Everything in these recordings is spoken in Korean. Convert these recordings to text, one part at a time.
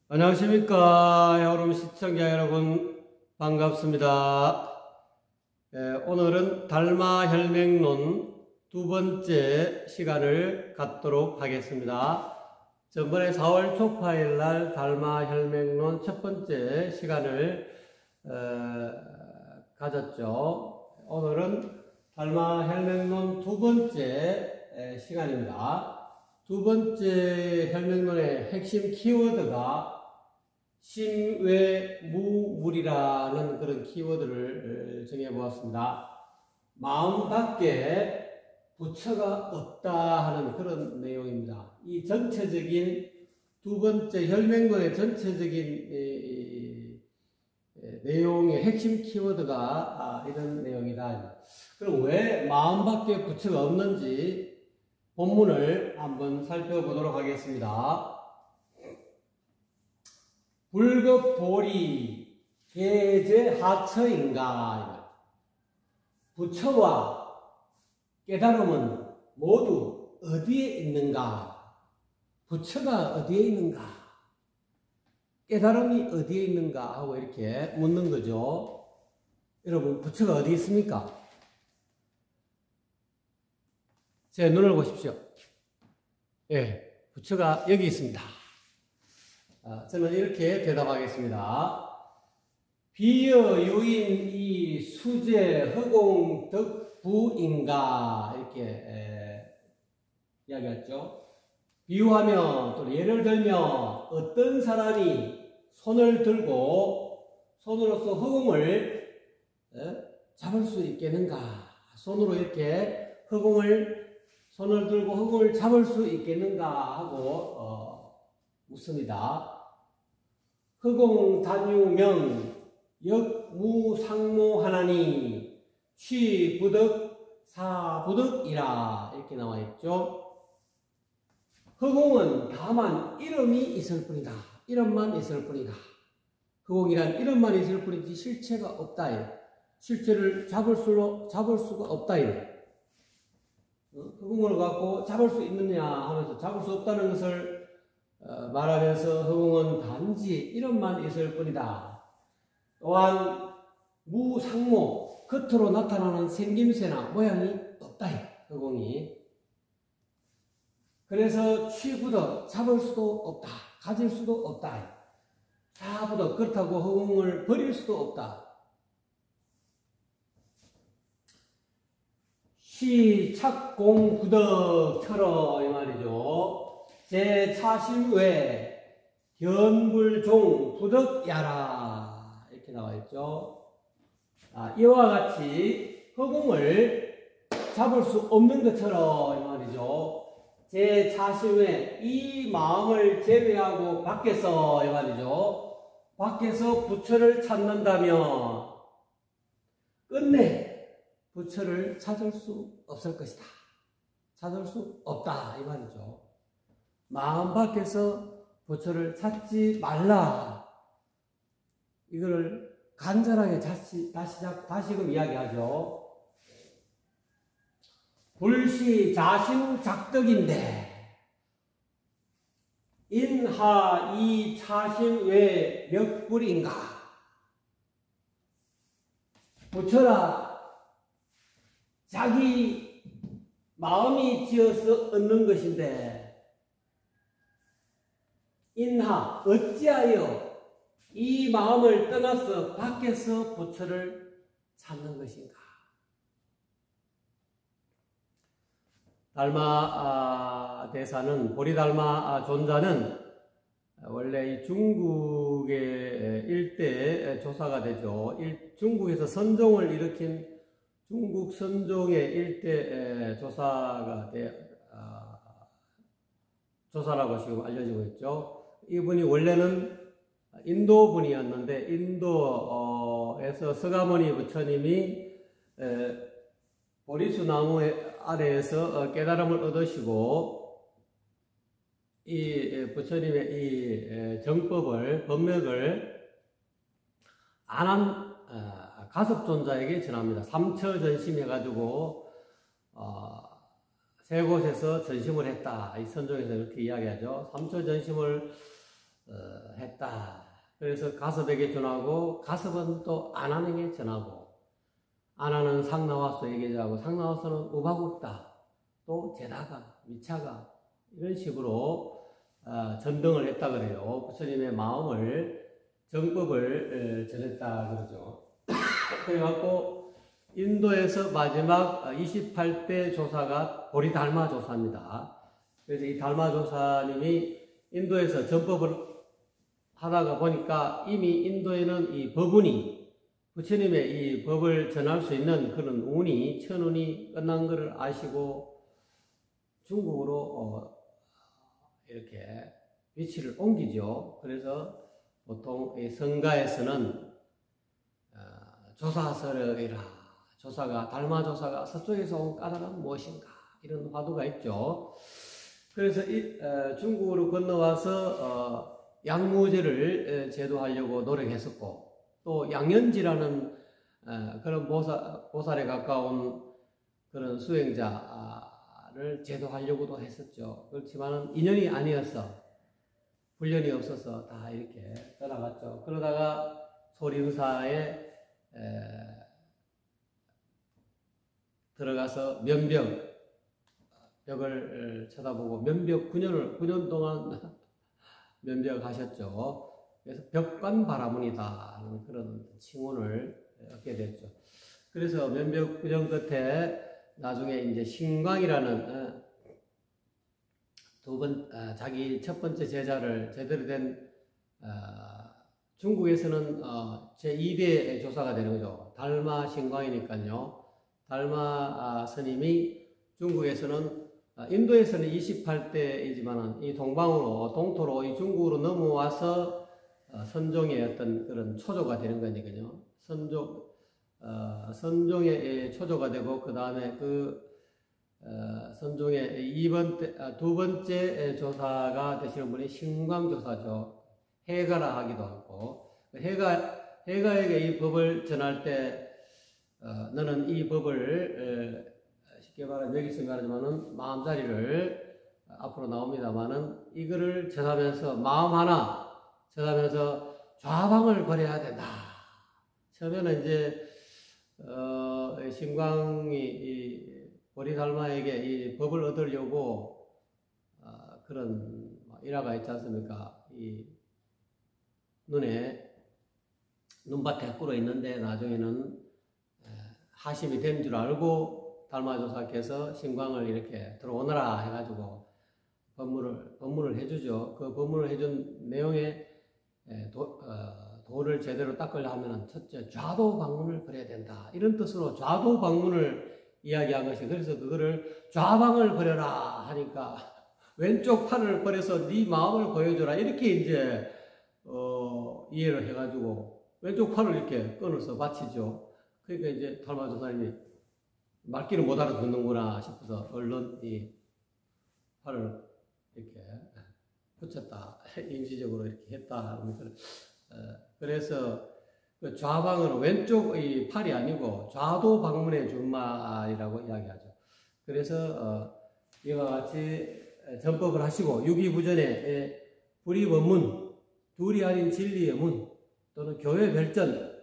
안녕하십니까. 여러분 시청자 여러분 반갑습니다. 오늘은 달마혈맹론 두 번째 시간을 갖도록 하겠습니다. 전번에 4월 초파일 날 달마혈맹론 첫 번째 시간을 가졌죠. 오늘은 달마혈맹론 두 번째 시간입니다. 두 번째 혈맹론의 핵심 키워드가 심외무물이라는 그런 키워드를 정해보았습니다. 마음 밖에 부처가 없다 하는 그런 내용입니다. 이 전체적인 두 번째 혈맹론의 전체적인 내용의 핵심 키워드가 이런 내용이다. 그럼 왜 마음 밖에 부처가 없는지 본문을 한번 살펴보도록 하겠습니다. 불급보리 계제하처인가. 부처와 깨달음은 모두 어디에 있는가? 부처가 어디에 있는가? 깨달음이 어디에 있는가? 하고 이렇게 묻는 거죠. 여러분, 부처가 어디 있습니까? 제 눈을 보십시오. 예, 부처가 여기 있습니다. 저는 이렇게 대답하겠습니다. 비여 유인 이 수제 허공 덕부인가 이렇게 이야기했죠. 비유하면 또 예를 들면 어떤 사람이 손을 들고 손으로서 허공을 잡을 수 있겠는가? 손으로 이렇게 손을 들고 허공을 잡을 수 있겠는가 하고 묻습니다. 허공 단유명 역무상모하나니 취부덕 사부덕이라 이렇게 나와 있죠. 허공은 다만 이름이 있을 뿐이다. 이름만 있을 뿐이다. 허공이란 이름만 있을 뿐이지 실체가 없다. 실체를 잡을 수가 없다. 허공을 갖고 잡을 수 있느냐 하면서 잡을 수 없다는 것을 말하면서 허공은 단지 이름만 있을 뿐이다. 또한 무상모, 겉으로 나타나는 생김새나 모양이 없다. 허공이. 그래서 취부덕, 잡을 수도 없다. 가질 수도 없다. 사부덕, 그렇다고 허공을 버릴 수도 없다. 시착공구덕처럼 이 말이죠. 제 차심외 견불종 부덕야라 이렇게 나와 있죠. 이와 같이 허공을 잡을 수 없는 것처럼 이 말이죠. 제 차심외 이 마음을 제외하고 밖에서 이 말이죠. 밖에서 부처를 찾는다면 끝내 부처를 찾을 수 없을 것이다. 찾을 수 없다 이 말이죠. 마음 밖에서 부처를 찾지 말라. 이거를 간절하게 다시금 이야기하죠. 불시 자신 작덕인데 인하 이 차심 외 몇 불인가? 부처라 자기 마음이 지어서 얻는 것인데 인하 어찌하여 이 마음을 떠나서 밖에서 부처를 찾는 것인가? 달마 대사는 보리달마 존자는 원래 이 중국의 일대 조사가 되죠. 중국에서 선종을 일으킨 중국 선종의 일대 조사라고 지금 알려지고 있죠. 이분이 원래는 인도 분이었는데 인도에서 서가모니 부처님이 보리수 나무 아래에서 깨달음을 얻으시고 이 부처님의 이 정법을 법맥을 안한 가섭존자에게 전합니다. 삼처전심해가지고 세 곳에서 전심을 했다. 이 선종에서 이렇게 이야기하죠. 삼처전심을 했다. 그래서 가섭에게 전하고 가섭은 또 아난에게 전하고 아난은 상나와서에게 전하고 상나와서는 우바국다 또 제다가 미차가 이런 식으로 전등을 했다 그래요. 부처님의 마음을 정법을 전했다 그러죠. 그래갖고 인도에서 마지막 28대 조사가 보리달마 조사입니다. 그래서 이 달마 조사님이 인도에서 전법을 하다가 보니까 이미 인도에는 이 법운이 부처님의 이 법을 전할 수 있는 그런 운이 천운이 끝난 것을 아시고 중국으로 이렇게 위치를 옮기죠. 그래서 보통 이 성가에서는 조사설이라 조사가 달마 조사가 서쪽에서 온 까닭은 무엇인가 이런 화두가 있죠. 그래서 중국으로 건너와서 양무제를 제도하려고 노력했었고 또 양현지라는 그런 보살에 가까운 그런 수행자를 제도하려고도 했었죠. 그렇지만 인연이 아니어서 훈련이 없어서 다 이렇게 떠나갔죠. 그러다가 소림사에 들어가서 벽을 쳐다보고 면벽 9년 동안 면벽하셨죠. 그래서 벽관바라문이다 그런 칭호를 얻게 됐죠. 그래서 면벽 구정 끝에 나중에 이제 신광이라는 자기 첫 번째 제자를 제대로 된 중국에서는 제2대 조사가 되는 거죠. 달마 신광이니까요. 달마 스님이 중국에서는 인도에서는 28대이지만 이 동토로 이 중국으로 넘어와서 선종의 어떤 그런 초조가 되는 거니까요. 선종의 초조가 되고 그 다음에 선종의 두 번째 조사가 되시는 분이 신광조사죠. 해가라 하기도 하고 해가에게 이 법을 전할 때 너는 이 법을 쉽게 말하면 여기서 말하지만은 마음자리를 앞으로 나옵니다만은 이거를 전하면서 마음 하나 전하면서 좌방을 버려야 된다. 처음에는 이제 신광이 이 보리달마에게 이 법을 얻으려고 그런 일화가 있지 않습니까? 이 눈밭에 꿇어 있는데 나중에는 하심이 된 줄 알고 달마조사께서 신광을 이렇게 들어오너라 해가지고 법문을 해주죠. 그 법문을 해준 내용에 도를 제대로 닦으려 하면은 첫째 좌도 방문을 버려야 된다. 이런 뜻으로 좌도 방문을 이야기한 것이 그래서 그거를 좌방을 버려라 하니까 왼쪽 팔을 버려서 네 마음을 보여줘라 이렇게 이제 이해를 해가지고 왼쪽 팔을 이렇게 끊어서 바치죠. 그러니까 이제 달마조사님이 말귀를 못 알아듣는구나 싶어서 얼른 이 팔을 이렇게 붙였다. 임시적으로 이렇게 했다. 그래서 그 좌방은 왼쪽 이 팔이 아니고 좌도 방문의 준말이라고 이야기하죠. 그래서 이와 같이 전법을 하시고 유기부전에 불입원문, 둘이 아닌 진리의 문 또는 교회 별전,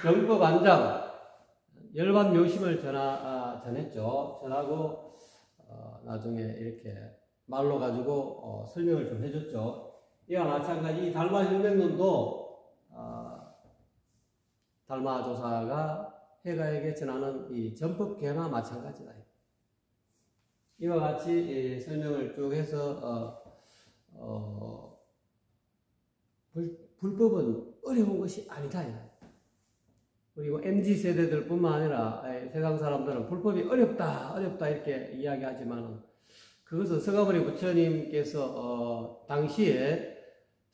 경법 안장, 열반 묘심을 전했죠. 전하고 나중에 이렇게 말로 가지고 설명을 좀 해줬죠. 이와 마찬가지 이 달마혈맹론도 달마조사가 해가에게 전하는 이 전법계나 마찬가지다. 이와 같이 설명을 쭉 해서 불법은 어려운 것이 아니다. 그리고 MZ세대들 뿐만 아니라 세상 사람들은 불법이 어렵다 이렇게 이야기하지만 그것은 서가모니 부처님께서 당시에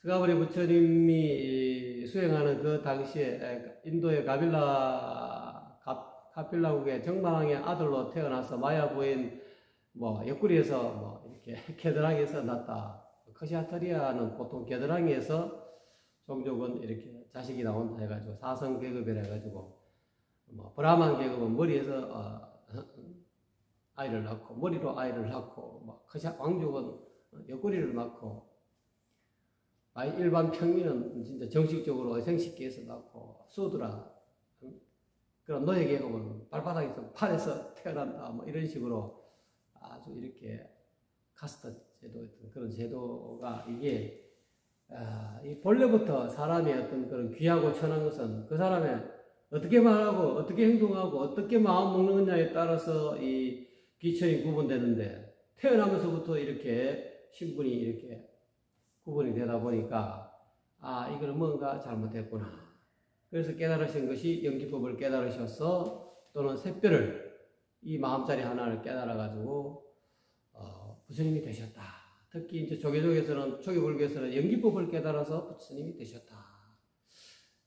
서가모니 부처님이 수행하는 그 당시에 인도의 가빌라국의 정방왕의 아들로 태어나서 마야 부인 옆구리에서 이렇게 겨드랑이에서 났다. 커시아터리아는 보통 겨드랑이에서 종족은 이렇게 자식이 나온다 해가지고 사성 계급이라 해가지고 브라만 계급은 머리에서 아이를 낳고 머리로 아이를 낳고 왕족은 옆구리를 낳고 일반 평민은 진짜 정식적으로 생식기에서 낳고 수두라 그런 노예계급은 발바닥에서 팔에서 태어난다 뭐 이런 식으로 아주 이렇게 카스트 제도였던 그런 제도가 이게 이 본래부터 사람의 어떤 그런 귀하고 천한 것은 그 사람의 어떻게 말하고 어떻게 행동하고 어떻게 마음 먹는 거냐에 따라서 이 귀천이 구분되는데 태어나면서부터 이렇게 신분이 이렇게 구분이 되다 보니까 이거는 뭔가 잘못됐구나. 그래서 깨달으신 것이 연기법을 깨달으셔서 또는 샛별을 이 마음자리 하나를 깨달아가지고 부처님이 되셨다. 특히 이제 조계종에서는 조계불교에서는 연기법을 깨달아서 부처님이 되셨다.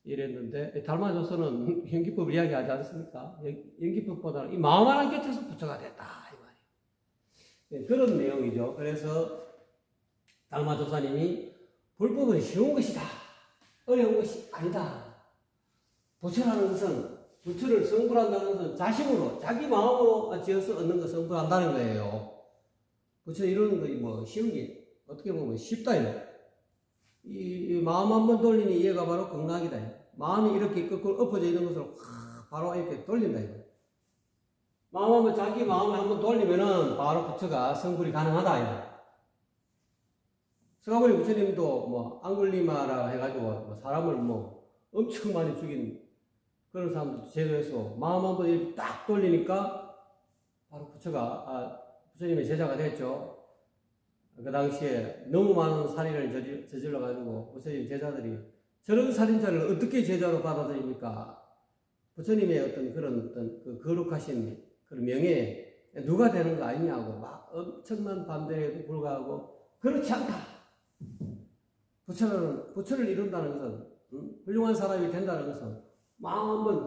이랬는데 달마조선은 연기법을 이야기하지 않습니까? 연기법보다는 이 마음 하나 깨쳐서 부처가 됐다 이 말이에요. 그런 내용이죠. 그래서 달마조사님이 불법은 쉬운 것이다. 어려운 것이 아니다. 부처라는 것은 부처를 성불한다는 것은 자식으로 자기 마음으로 지어서 얻는 것을 성불한다는 거예요. 부처 이루는 것이 뭐 쉬운 게 어떻게 보면 쉽다 이거. 이 마음 한번 돌리니 얘가 바로 극락이다. 마음이 이렇게 거꾸로 엎어져 있는 것으로 바로 이렇게 돌린다. 이거. 자기 마음을 한번 돌리면은 바로 부처가 성불이 가능하다. 이거. 서가모니 부처님도 뭐 앙굴리마라 해가지고 뭐 사람을 뭐 엄청 많이 죽인 그런 사람들 제도에서 마음 한번 이렇게 딱 돌리니까 바로 부처가 부처님의 제자가 됐죠. 그 당시에 너무 많은 살인을 저질러가지고 부처님 제자들이 저런 살인자를 어떻게 제자로 받아들입니까? 부처님의 어떤 그 거룩하신 그런 명예에 누가 되는 거 아니냐고 막 엄청난 반대에도 불구하고 그렇지 않다. 부처를 이룬다는 것은 훌륭한 사람이 된다는 것은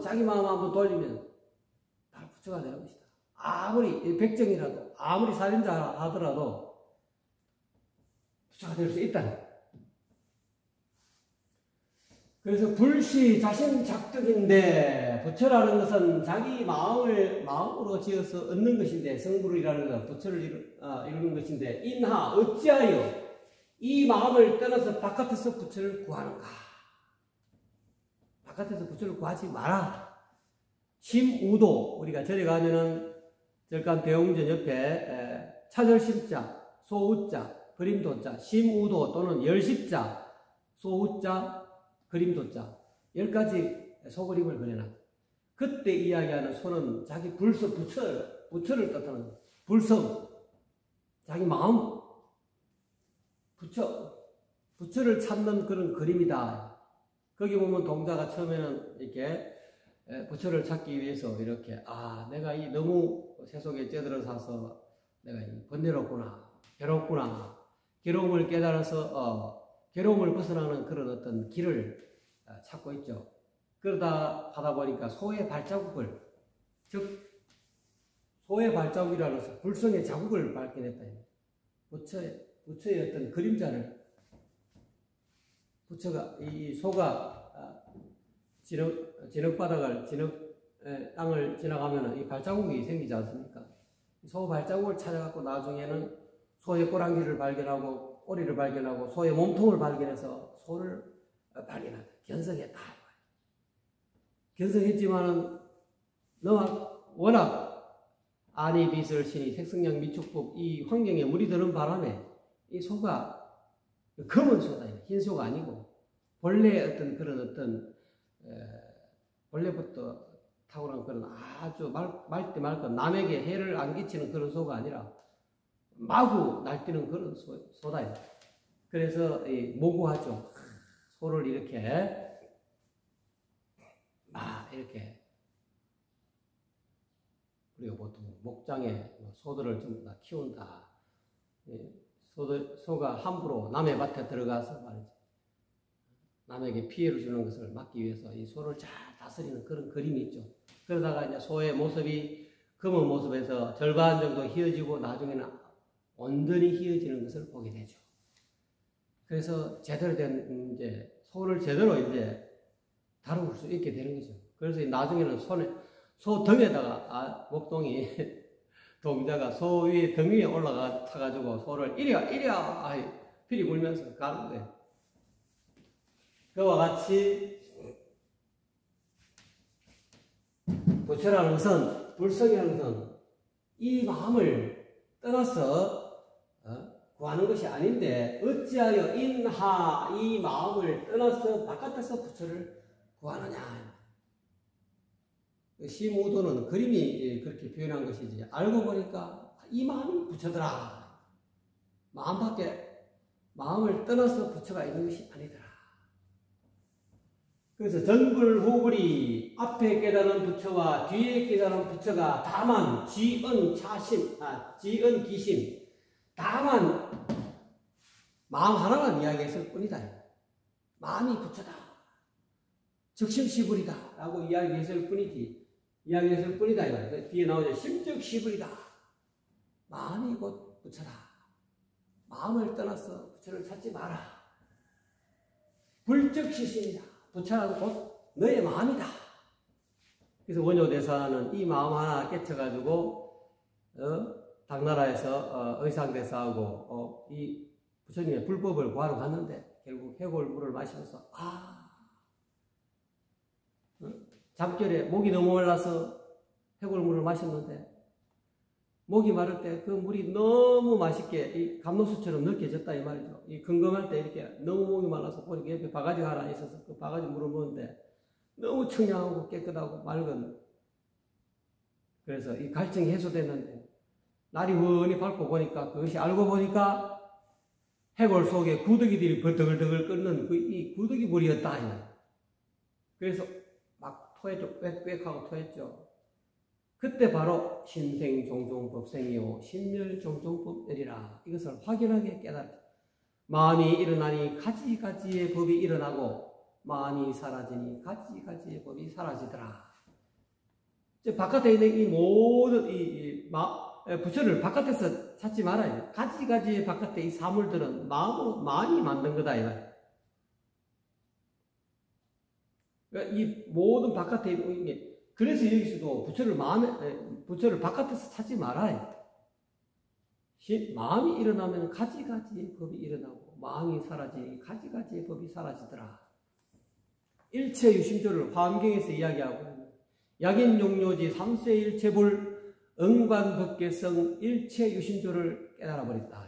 자기 마음 한번 돌리면 바로 부처가 되는 것이다. 아무리 백정이라도 아무리 살인자 하더라도 부처가 될 수 있다. 그래서 불시 자신 작득인데 부처라는 것은 자기 마음으로 지어서 얻는 것인데 성불이라는 것 부처를 이루는 것인데 인하 어찌하여 이 마음을 떠나서 바깥에서 부처를 구하는가? 바깥에서 부처를 구하지 마라. 심우도 우리가 절에 가면은 절간 대웅전 옆에 차절심자, 소우자, 그림도자, 심우도 또는 열십자, 소우자, 그림도자 10가지 소그림을 그려놨다. 그때 이야기하는 소는 자기 불성, 부처를 뜻하는 거예요. 불성, 자기 마음, 부처를 찾는 그런 그림이다. 거기 보면 동자가 처음에는 이렇게 부처를 찾기 위해서 이렇게 내가 이 너무 세속에 쩌들어서서 내가 번뇌롭구나, 괴롭구나, 괴로움을 깨달아서 괴로움을 벗어나는 그런 어떤 길을 찾고 있죠. 그러다 하다 보니까 소의 발자국을, 즉 소의 발자국이라는 것은 불성의 자국을 발견했다. 부처의 어떤 그림자를 부처가 이 소가 땅을 지나가면 이 발자국이 생기지 않습니까? 소 발자국을 찾아갖고 나중에는 소의 꼬랑지를 발견하고 꼬리를 발견하고 소의 몸통을 발견해서 소를 발견한다. 견성했다. 견성했지만은 워낙 아니 비설 신이 색성량 미축법 이 환경에 물이 드는 바람에 이 소가 검은 소다. 흰 소가 아니고 본래 어떤 본래부터 타고난 그런 아주 맑디 맑고 남에게 해를 안 끼치는 그런 소가 아니라 마구 날뛰는 그런 소다. 그래서 모구하죠. 소를 이렇게 우리가 보통 목장에 소들을 전부 다 키운다. 소가 함부로 남의 밭에 들어가서 말이지 남에게 피해를 주는 것을 막기 위해서 이 소를 잘 다스리는 그런 그림이 있죠. 그러다가 이제 소의 모습이 검은 모습에서 절반 정도 휘어지고 나중에는 온전히 휘어지는 것을 보게 되죠. 그래서 제대로 된 이제 소를 제대로 이제 다룰 수 있게 되는 거죠. 그래서 나중에는 소 등에다가 목동이 동자가 소 위에 등 위에 올라가 타가지고 소를 이리야 피리 불면서 가는 거예요. 그와 같이 부처라는 것은, 불성이라는 것은 이 마음을 떠나서 구하는 것이 아닌데 어찌하여 인하 이 마음을 떠나서 바깥에서 부처를 구하느냐. 시무도는 그림이 그렇게 표현한 것이지 알고 보니까 이 마음이 부처더라. 마음 밖에 마음을 떠나서 부처가 있는 것이 아니더라. 그래서 전불후불이 앞에 깨달은 부처와 뒤에 깨달은 부처가 다만 지언차심, 지언기심, 다만 마음 하나만 이야기했을 뿐이다. 마음이 부처다. 즉심시불이다. 라고 이야기했을 뿐이지. 이야기했을 뿐이다. 이거. 뒤에 나오죠. 심즉시불이다. 마음이 곧 부처다. 마음을 떠나서 부처를 찾지 마라. 불즉시심이다. 부처는 곧 너의 마음이다. 그래서 원효대사는 이 마음 하나 깨쳐가지고 당나라에서 의상대사하고 이 부처님의 불법을 구하러 갔는데 결국 해골물을 마시면서 잠결에 목이 너무 말라서 해골물을 마셨는데 목이 마를 때 그 물이 너무 맛있게 이 감로수처럼 느껴졌다 이 말이죠. 이 금검할 때 이렇게 너무 목이 말라서 보니까 옆에 바가지가 하나 있어서 그 바가지 물을 먹는데 너무 청량하고 깨끗하고 맑은, 그래서 이 갈증이 해소됐는데 날이 훤히 밝고 보니까 그것이 알고 보니까 해골 속에 구더기들이 버덕을덕을 끓는 이 구더기 물이었다. 그래서 막 토했죠. 꽥꽥하고 토했죠. 그때 바로 신생종종법생이요 신멸종종법이라 이것을 확연하게 깨달았다. 마음이 일어나니 가지가지의 법이 일어나고 마음이 사라지니 가지가지의 법이 사라지더라. 바깥에 있는 이 모든 부처를 바깥에서 찾지 말아야 돼. 가지가지의 바깥에 이 사물들은 마음이 만든 거다. 그러니까 이 모든 바깥에 있는 게, 그래서 여기서도 부처를 바깥에서 찾지 말아야 돼. 마음이 일어나면 가지가지의 법이 일어나고 마음이 사라지니 가지가지의 법이 사라지더라. 일체유심조를 화엄경에서 이야기하고 약인용료지 삼세일체불 응관법계성 일체유심조를 깨달아버렸다.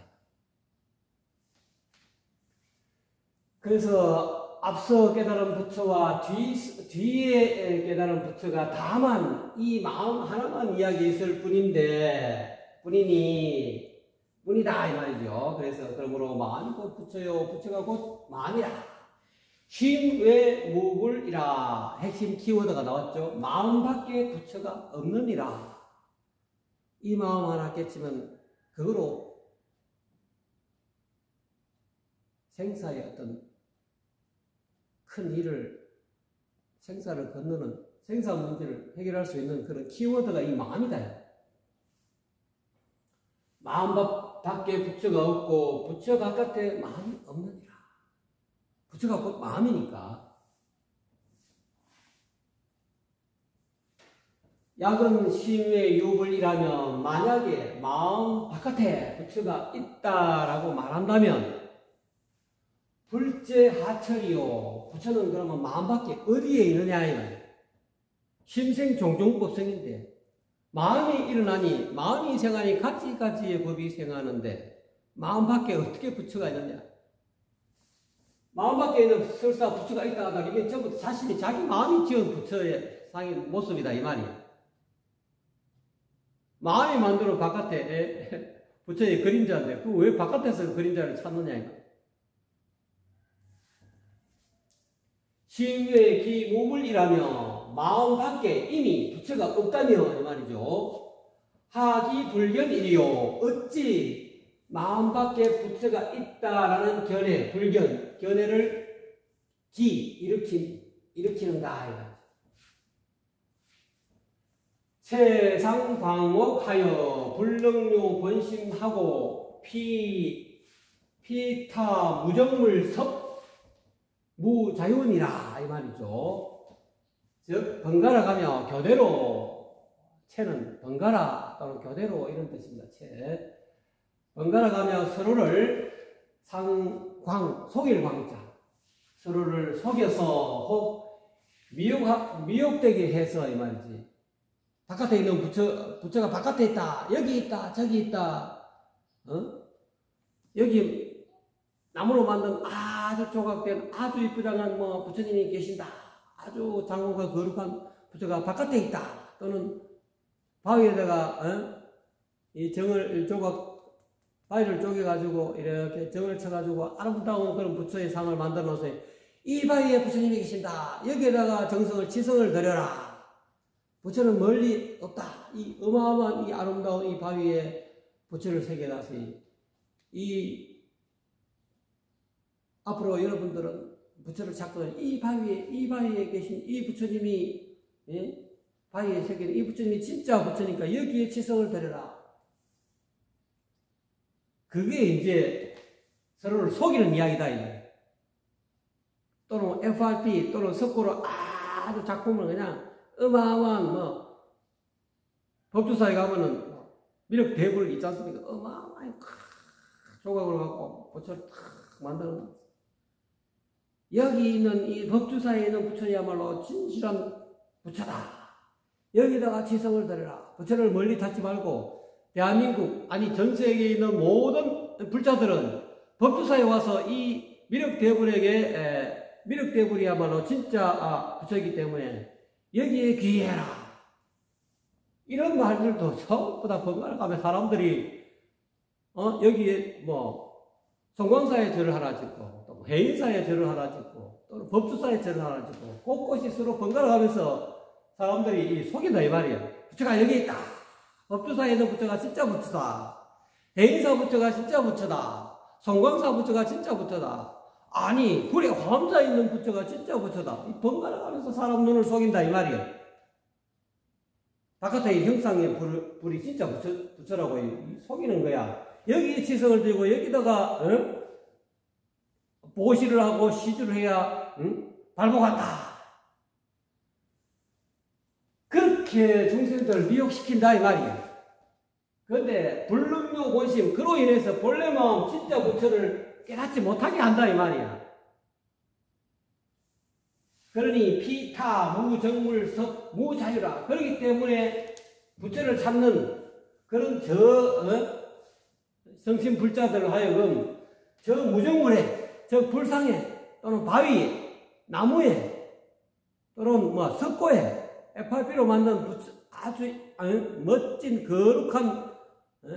그래서 앞서 깨달은 부처와 뒤에 깨달은 부처가 다만 이 마음 하나만 이야기했을 뿐이다 이 말이죠. 그래서 그러므로 마음이 곧 부처요 부처가 곧 마음이라. 심외무불이라 핵심 키워드가 나왔죠. 마음밖에 부처가 없느니라. 이 마음 하나 깨치면 그거로 생사의 어떤 큰 일을, 생사를 건너는 생사 문제를 해결할 수 있는 그런 키워드가 이 마음이다. 마음 밖에 부처가 없고 부처 바깥에 마음이 없느니라. 부처가 곧 마음이니까. 약은 심의 유불이라면 만약에 마음 바깥에 부처가 있다라고 말한다면 불제하철이요. 부처는 그러면 마음 밖에 어디에 있느냐 이거예요. 심생종종법성인데 마음이 일어나니 마음이 생하니 가지가지의 법이 생하는데 마음 밖에 어떻게 부처가 있느냐. 마음 밖에 있는 설사 부처가 있다 하다 이게 전부 자신이 자기 마음이 지은 부처의 상의 모습이다 이 말이에요. 마음이 만들어 바깥에 부처의 그림자인데 그 왜 바깥에서 그림자를 찾느냐 이거. 시위의 기무물이라며 마음 밖에 이미 부처가 없다며 이 말이죠. 하기불견이리요. 어찌 마음 밖에 부처가 있다라는 견해, 견해를 일으키는가. 세상광옥하여 불능료 번심하고 피타 무정물 섭 무자윤이라 이 말이죠. 즉 번갈아 가며 교대로, 채는 번갈아 또는 교대로 이런 뜻입니다. 채 번갈아 가며 서로를 상광 속일 광자 서로를 속여서 혹 미혹되게 해서 이 말이지. 바깥에 있는 부처가 바깥에 있다, 여기 있다, 저기 있다, 여기 나무로 만든 아주 조각된 아주 이쁘장한 뭐 부처님이 계신다, 아주 장엄하고 거룩한 부처가 바깥에 있다, 또는 바위에다가 이 바위를 쪼개가지고 이렇게 정을 쳐가지고 아름다운 그런 부처의 상을 만들어 놓으세요. 이 바위에 부처님이 계신다, 여기에다가 지성을 드려라. 부처는 멀리 없다. 이 어마어마한 이 아름다운 이 바위에 부처를 새겨놨으니 앞으로 여러분들은 부처를 찾고 이 바위에 계신 이 부처님이, 예? 바위에 새긴 이 부처님이 진짜 부처니까 여기에 지성을 드려라. 그게 이제 서로를 속이는 이야기다. 이제. 또는 FRP 또는 석고로 아주 작품을 그냥 어마어마한 법주사에 가면은 미륵 대불 있지 않습니까? 어마어마한 조각으로 갖고 부처를 탁 만드는. 여기 있는 이 법주사에 있는 부처야말로 진실한 부처다. 여기다가 지성을 드려라. 부처를 멀리 찾지 말고 대한민국 아니 전 세계에 있는 모든 불자들은 법주사에 와서 이 미륵 대불이야말로 진짜 부처이기 때문에 여기에 귀해라. 이런 말들도 전부 다 번갈아 가면 사람들이 여기에 송광사에 절을 하나 짓고 또 해인사에 절을 하나 짓고 또 법주사에 절을 하나 짓고 곳곳이 서로 번갈아 가면서 사람들이 속인다 이 말이야. 부처가 여기 있다. 법주사에 있는 부처가 진짜 부처다. 해인사 부처가 진짜 부처다. 송광사 부처가 진짜 부처다. 아니 굴에 화엄사에 있는 부처가 진짜 부처다. 번갈아 가면서 사람 눈을 속인다 이 말이야. 바깥에 형상의 불이 진짜 부처라고 속이는 거야. 여기에 지성을 들고 여기다가 보시를 하고 시주를 해야 발복한다. 그렇게 중생들을 미혹시킨다 이 말이야. 그런데 불능류 본심 그로 인해서 본래 마음 진짜 부처를 깨닫지 못하게 한다 이 말이야. 그러니 피타 무정물 석 무자유라. 그렇기 때문에 부처를 찾는 그런 성신 불자들 하여금 저 무정물에 저 불상에 또는 바위에 나무에 또는 석고에 FRP로 만든 아주 멋진 거룩한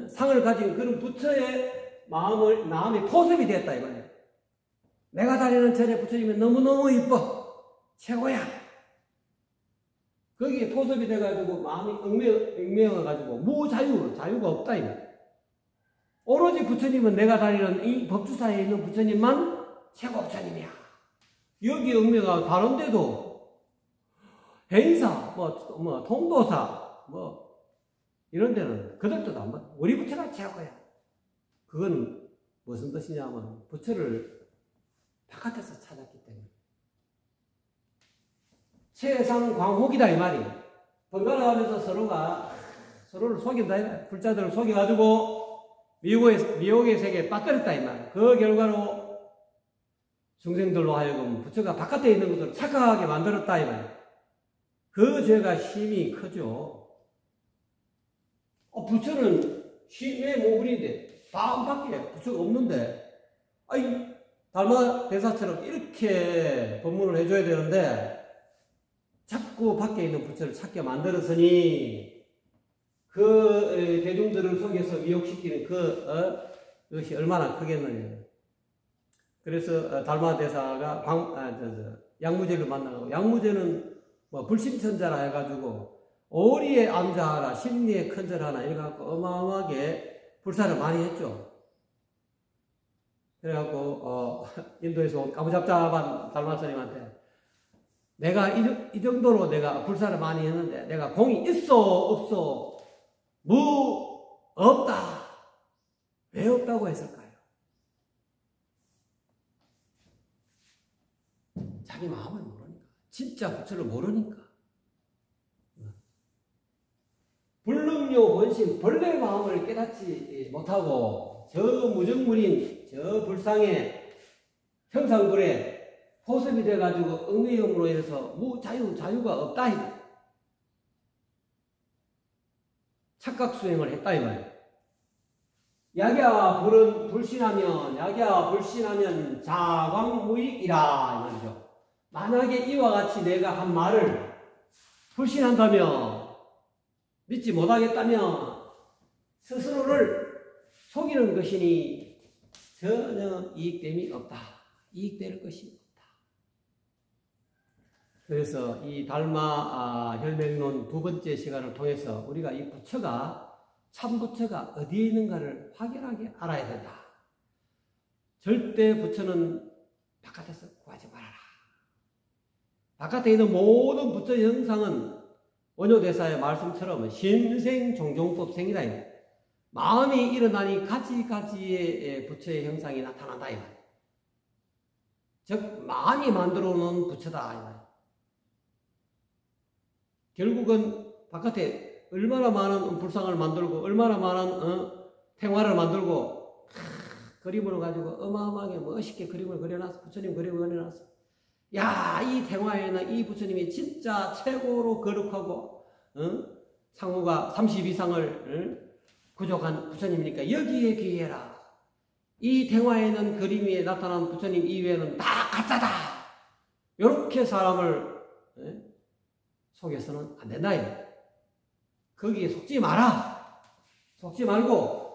상을 가진 그런 부처의 마음이 포섭이 되었다 이 말이야. 내가 다니는 절의 부처님은 너무너무 이뻐 최고야. 거기에 포섭이 돼가지고 마음이 얽매여가지고 자유가 없다 이 말이야. 오로지 부처님은 내가 다니는 이 법주사에 있는 부처님만 최고 부처님이야. 여기 얽매가 다른데도 해인사, 통도사, 이런 데는 그들도 안 받아. 우리 부처가 최고야. 그건 무슨 뜻이냐면 부처를 바깥에서 찾았기 때문에. 최상광혹이다 이 말이야. 번갈아 가면서 서로를 속인다. 불자들을 속여가지고 미혹의 세계에 빠뜨렸다 이 말이야. 그 결과로 중생들로 하여금 부처가 바깥에 있는 것을 착각하게 만들었다 이 말이야. 그 죄가 심히 크죠. 부처는 심의 모분인데 다음밖에 부처가 없는데 달마 대사처럼 이렇게 법문을 해줘야 되는데 자꾸 밖에 있는 부처를 찾게 만들었으니 그 대중들을 속여서 미혹시키는 그것이 얼마나 크겠느냐. 그래서 달마 대사가 양무제를 만나고 양무제는 불심천자라 해가지고 오리에 암자하라 심리에 큰절하나 이래갖고 어마어마하게 불사를 많이 했죠. 그래갖고 인도에서 온 까무잡잡한 달마스님한테 내가 이 정도로 내가 불사를 많이 했는데 내가 공이 있어 없어 없다. 왜 없다고 했을까요? 자기 마음을 모르니까. 진짜 부처를 모르니까. 불능료 본심 본래 마음을 깨닫지 못하고 저 무정물인 저 불상의 형상불에 포섭이 돼가지고 응위음으로 인해서 무자유, 자유가 없다 이 말. 착각 수행을 했다 이 말. 약야 불신하면 자광무익이라 이 말이죠. 만약에 이와 같이 내가 한 말을 불신한다면, 믿지 못하겠다면 스스로를 속이는 것이니 전혀 이익됨이 없다. 이익될 것이 없다. 그래서 이 달마 혈맹론 두 번째 시간을 통해서 우리가 이 부처가 참 부처가 어디에 있는가를 확연하게 알아야 된다. 절대 부처는 바깥에서 구하지 말아라. 바깥에 있는 모든 부처 형상은 원효대사의 말씀처럼 신생종종법생이다. 마음이 일어나니 가지가지의 부처의 형상이 나타난다. 즉 마음이 만들어 놓은 부처다. 결국은 바깥에 얼마나 많은 불상을 만들고 얼마나 많은 태화를 만들고 그림으로 가지고 어마어마하게 멋있게 그림을 그려놨어. 부처님 그림을 그려놨어. 야, 이 태화에는 이 부처님이 진짜 최고로 거룩하고 상호가 30 이상을 구족한 부처님이니까 여기에 귀해라. 이 태화에는 그림에 나타난 부처님 이외에는 다 가짜다. 이렇게 사람을 속여서는 안 된다. 거기에 속지 마라. 속지 말고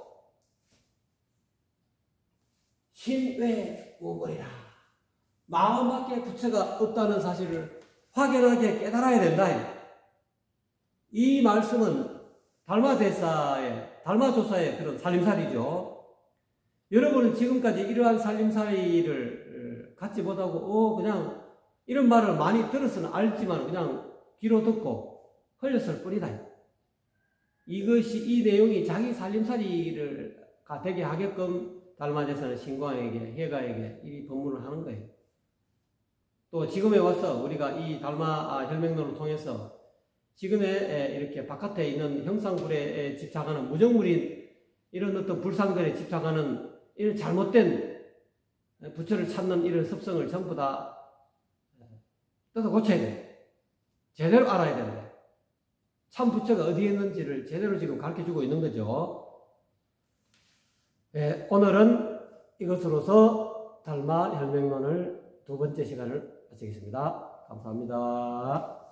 신외 무물이라. 마음 밖에 부처가 없다는 사실을 확연하게 깨달아야 된다. 이 말씀은 달마조사의 그런 살림살이죠. 여러분은 지금까지 이러한 살림살이를 갖지 못하고 그냥 이런 말을 많이 들어서는 알지만 그냥 귀로 듣고 흘렸을 뿐이다. 이 내용이 자기 살림살이가 되게 하게끔 달마제사는 신광에게, 해가에게 이 법문을 하는 거예요. 또 지금에 와서 우리가 이 달마 혈맹론을 통해서 지금의 이렇게 바깥에 있는 형상불에 집착하는 무정물인 이런 어떤 불상들에 집착하는 이런 잘못된 부처를 찾는 이런 습성을 전부 다 뜯어 고쳐야 돼. 제대로 알아야 된다. 참 부처가 어디에 있는지를 제대로 지금 가르쳐주고 있는 거죠. 네, 오늘은 이것으로서 달마 혈맹론을 두 번째 시간을 마치겠습니다. 감사합니다.